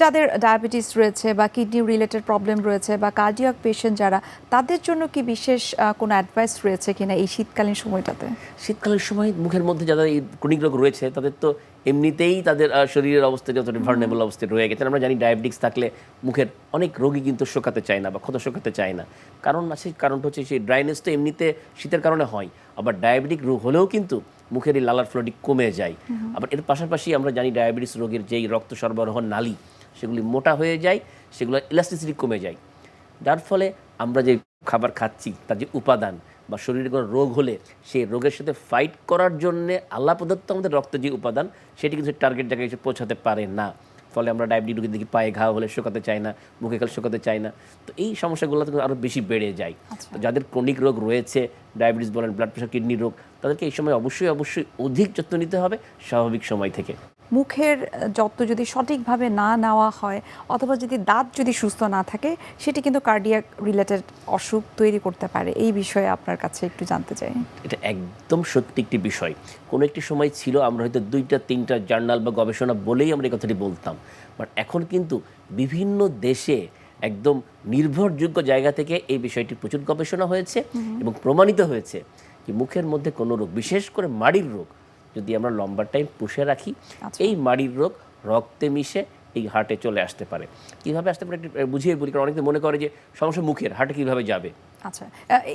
যাদের ডায়াবেটিস রয়েছে বা কিডনি রিলেটেড প্রবলেম রয়েছে বা কার্ডিয়াক পেশেন্ট যারা, তাদের জন্য কি বিশেষ কোনো অ্যাডভাইস রয়েছে কিনা এই শীতকালীন সময়টাতে? শীতকালের সময় মুখের মধ্যে যাদের এই ক্রনিক রোগ রয়েছে তাদের তো এমনিতেই তাদের শরীরের অবস্থা যতটা ভার্নেবল অবস্থায় রয়ে গেছে। আমরা জানি ডায়াবেটিস থাকলে মুখের অনেক রোগী কিন্তু শোকাতে চায় না বা ক্ষত শোকাতে চায় না। কারণটা হচ্ছে সেই ড্রাইনেস তো এমনিতে শীতের কারণে হয়, আবার ডায়াবেটিক রোগ হলেও কিন্তু মুখের এই লালার ফ্লোটি কমে যায়। আবার এর পাশাপাশি আমরা জানি ডায়াবেটিস রোগের যেই রক্ত সরবরাহ নালী সেগুলি মোটা হয়ে যায়, সেগুলো ইলাস্টিসিটি কমে যায়, যার ফলে আমরা যে খাবার খাচ্ছি তার যে উপাদান বা শরীরে কোনো রোগ হলে সেই রোগের সাথে ফাইট করার জন্যে আল্লাহ প্রদত্ত আমাদের রক্তে যে উপাদান সেটি কিন্তু টার্গেট জায়গায় এসে পৌঁছাতে পারে না। ফলে আমরা ডায়াবেটিস রোগীর দেখি পায়ে ঘা হলে শুকাতে চায় না, মুখে খালে শুকাতে চায় না। তো এই সমস্যাগুলো তো আরও বেশি বেড়ে যায়। তো যাদের ক্রনিক রোগ রয়েছে, ডায়াবেটিস বলেন, ব্লাড প্রেশার, কিডনি রোগ, তাদেরকে এই সময় অবশ্যই অধিক যত্ন নিতে হবে স্বাভাবিক সময় থেকে। মুখের যত্ন যদি সঠিকভাবে না নেওয়া হয় অথবা যদি দাঁত যদি সুস্থ না থাকে, সেটি কিন্তু কার্ডিয়াক রিলেটেড অসুখ তৈরি করতে পারে। এই বিষয়ে আপনার কাছে একটু জানতে চাই। এটা একদম সত্যি একটি বিষয়। কোনো একটি সময় ছিল আমরা হয়তো 2-3টা জার্নাল বা গবেষণা বলেই আমরা এই কথাটি বলতাম, বাট এখন কিন্তু বিভিন্ন দেশে একদম নির্ভরযোগ্য জায়গা থেকে এই বিষয়টি প্রচুর গবেষণা হয়েছে এবং প্রমাণিত হয়েছে যে মুখের মধ্যে কোনো রোগ, বিশেষ করে মাড়ির রোগ, যদি আমরা লম্বা টাইম পুষে রাখি, এই মাড়ির রোগ রক্তে মিশে এই হার্টে চলে আসতে পারে। কীভাবে আসতে পারে একটু বুঝিয়ে বলি, কারণ অনেকে মনে করে যে সমস্যা মুখের, হার্টে কীভাবে যাবে। আচ্ছা,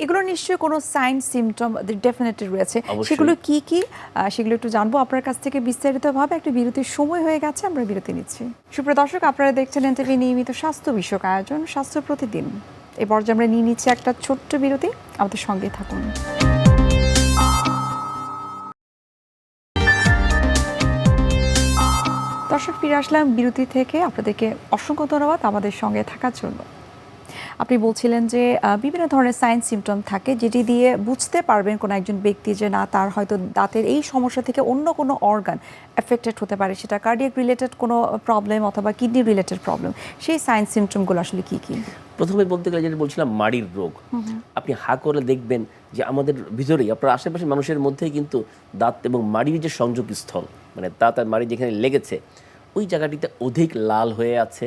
এগুলো নিশ্চয়ই কোনো সাইন সিমটম ডেফিনেটলি রয়েছে, সেগুলো কি কি সেগুলো একটু জানবো আপনার কাছ থেকে বিস্তারিতভাবে। একটা বিরতির সময় হয়ে গেছে, আমরা বিরতি নিচ্ছি। সুপ্রিয় দর্শক, আপনারা দেখছেন এনটিভি নিয়মিত স্বাস্থ্য বিষয়ক আয়োজন স্বাস্থ্য প্রতিদিন। এই পর্যায়ে আমরা নিয়ে নিচ্ছি একটা ছোট্ট বিরতি, আমাদের সঙ্গেই থাকুন। দর্শক, ফিরে আসলাম বিরতি থেকে। আপনাদেরকে অসংখ্য ধন্যবাদ আমাদের সঙ্গে থাকার জন্য। আপনি বলছিলেন যে বিভিন্ন ধরনের সাইন সিমটম থাকে যেটি দিয়ে বুঝতে পারবেন কোনো একজন ব্যক্তি যে না, তার হয়তো দাঁতের এই সমস্যা থেকে অন্য কোনো অর্গান এফেক্টেড হতে পারে, সেটা কার্ডিয়াক রিলেটেড কোনো প্রবলেম অথবা কিডনি রিলেটেড প্রবলেম। সেই সাইন সিমটমগুলো আসলে কি কি? প্রথমে বলতে গেলে যেটা বলছিলাম, মাড়ির রোগ। আপনি হা করে দেখবেন যে আমাদের ভিতরেই, আপনার আশেপাশে মানুষের মধ্যেই কিন্তু দাঁত এবং মাড়ির যে সংযোগস্থল, মানে দাঁত আর মাড়ি যেখানে লেগেছে ওই জায়গাটিতে অধিক লাল হয়ে আছে,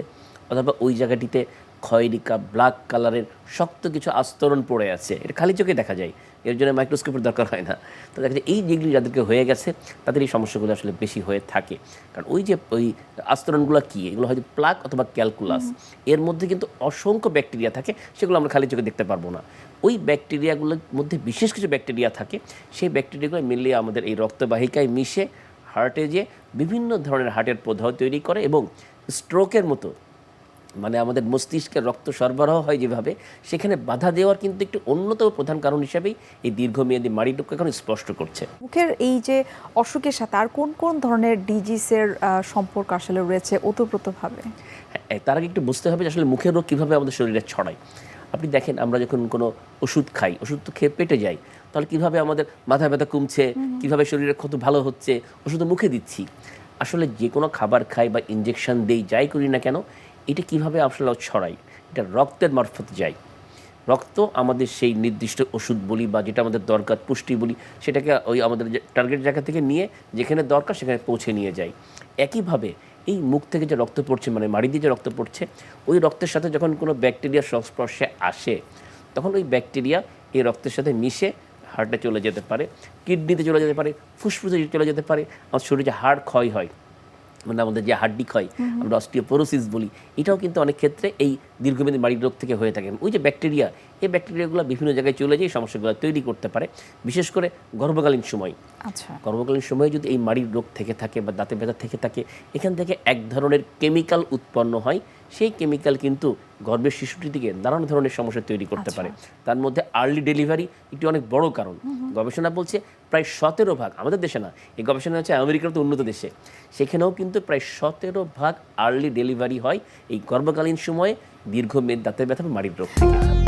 অথবা ওই জায়গাটিতে খয়েরিকা ব্ল্যাক কালারের শক্ত কিছু আস্তরণ পড়ে আছে। এটা খালি চোখে দেখা যায়, এর জন্য মাইক্রোস্কোপের দরকার হয় না। তো দেখা যায় এই যেগুলি যাদেরকে হয়ে গেছে তাদের এই সমস্যাগুলো আসলে বেশি হয়ে থাকে। কারণ ওই আস্তরণগুলো কী, এগুলো হয়তো প্লাক অথবা ক্যালকুলাস, এর মধ্যে কিন্তু অসংখ্য ব্যাকটেরিয়া থাকে, সেগুলো আমরা খালি চোখে দেখতে পারবো না। ওই ব্যাকটেরিয়াগুলোর মধ্যে বিশেষ কিছু ব্যাকটেরিয়া থাকে, সেই ব্যাকটেরিয়াগুলো মিলিয়ে আমাদের এই রক্তবাহিকায় মিশে হার্টে যে বিভিন্ন ধরনের হার্টের প্রদাহ তৈরি করে এবং স্ট্রোকের মতো, মানে আমাদের মস্তিষ্কের রক্ত সরবরাহ হয় যেভাবে, সেখানে বাধা দেওয়ার কিন্তু একটি অন্যতম প্রধান কারণ হিসেবেই এই দীর্ঘমেয়াদী মাড়ির রোগকে এখন স্পষ্ট করছে। মুখের এই যে অসুখের সাথে আর কোন কোন ধরনের ডিজিজের সম্পর্ক আসলে রয়েছে ওতপ্রোতভাবে? হ্যাঁ, তার আগে একটু বুঝতে হবে যে আসলে মুখের রোগ কীভাবে আমাদের শরীরে ছড়ায়। আপনি দেখেন, আমরা যখন কোনো ওষুধ খাই, ওষুধ তো খেয়ে পেটে যাই, তাহলে কীভাবে আমাদের মাথা ব্যথা কমছে, কীভাবে শরীরের ক্ষত ভালো হচ্ছে, ওষুধ মুখে দিচ্ছি। আসলে যে কোনো খাবার খাই বা ইনজেকশন দেই, যাই করি না কেন, এটা কীভাবে আসলে ছড়াই, এটা রক্তের মারফত যায়। রক্ত আমাদের সেই নির্দিষ্ট ওষুধ বলি বা যেটা আমাদের দরকার পুষ্টি বলি, সেটাকে ওই আমাদের যে টার্গেট জায়গা থেকে নিয়ে যেখানে দরকার সেখানে পৌঁছে নিয়ে যায়। একইভাবে এই মুখ থেকে যে রক্ত পড়ছে, মানে মাড়ি দিয়ে যে রক্ত পড়ছে, ওই রক্তের সাথে যখন কোনো ব্যাকটেরিয়ার সংস্পর্শে আসে, তখন ওই ব্যাকটেরিয়া এই রক্তের সাথে মিশে হার্টে চলে যেতে পারে, কিডনিতে চলে যেতে পারে, ফুসফুসে চলে যেতে পারে। আমার শরীরে হাড় ক্ষয় হয়, মানে আমাদের যে হাড্ডি ক্ষয়, আমরা অস্টিওপোরোসিস বলি, এটাও কিন্তু অনেক ক্ষেত্রে এই দীর্ঘমেয়াদী মাড়ির রোগ থেকে হয়ে থাকে। ওই যে ব্যাকটেরিয়া, এই ব্যাকটেরিয়াগুলো বিভিন্ন জায়গায় চলে যেয়ে সমস্যাগুলো তৈরি করতে পারে, বিশেষ করে গর্ভকালীন সময়। আচ্ছা, গর্ভকালীন সময়ে যদি এই মাড়ির রোগ থেকে থাকে বা দাঁতে ব্যথা থেকে থাকে, এখান থেকে এক ধরনের কেমিক্যাল উৎপন্ন হয়। সেই কেমিক্যাল কিন্তু গর্ভের শিশুটির দিকে নানান ধরনের সমস্যা তৈরি করতে পারে। তার মধ্যে আর্লি ডেলিভারি একটি অনেক বড় কারণ। গবেষণা বলছে প্রায় 17 ভাগ, আমাদের দেশে না, এই গবেষণা হচ্ছে আমেরিকার তো উন্নত দেশে, সেখানেও কিন্তু প্রায় 17 ভাগ আর্লি ডেলিভারি হয় এই গর্ভকালীন সময়ে দীর্ঘমেয়াদী দাঁতের ব্যথা বা মাড়ির রোগ থেকে।